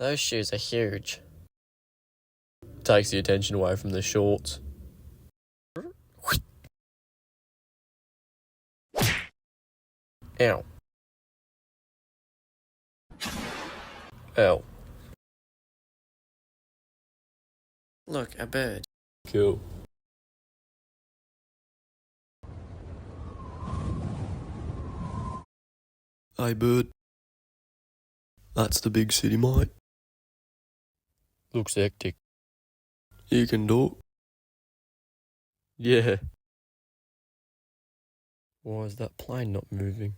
Those shoes are huge. Takes the attention away from the shorts. Ow. Ow. Look, a bird. Cool. Hey, bird. That's the big city, mate. Looks hectic. You can do it. Yeah. Why is that plane not moving?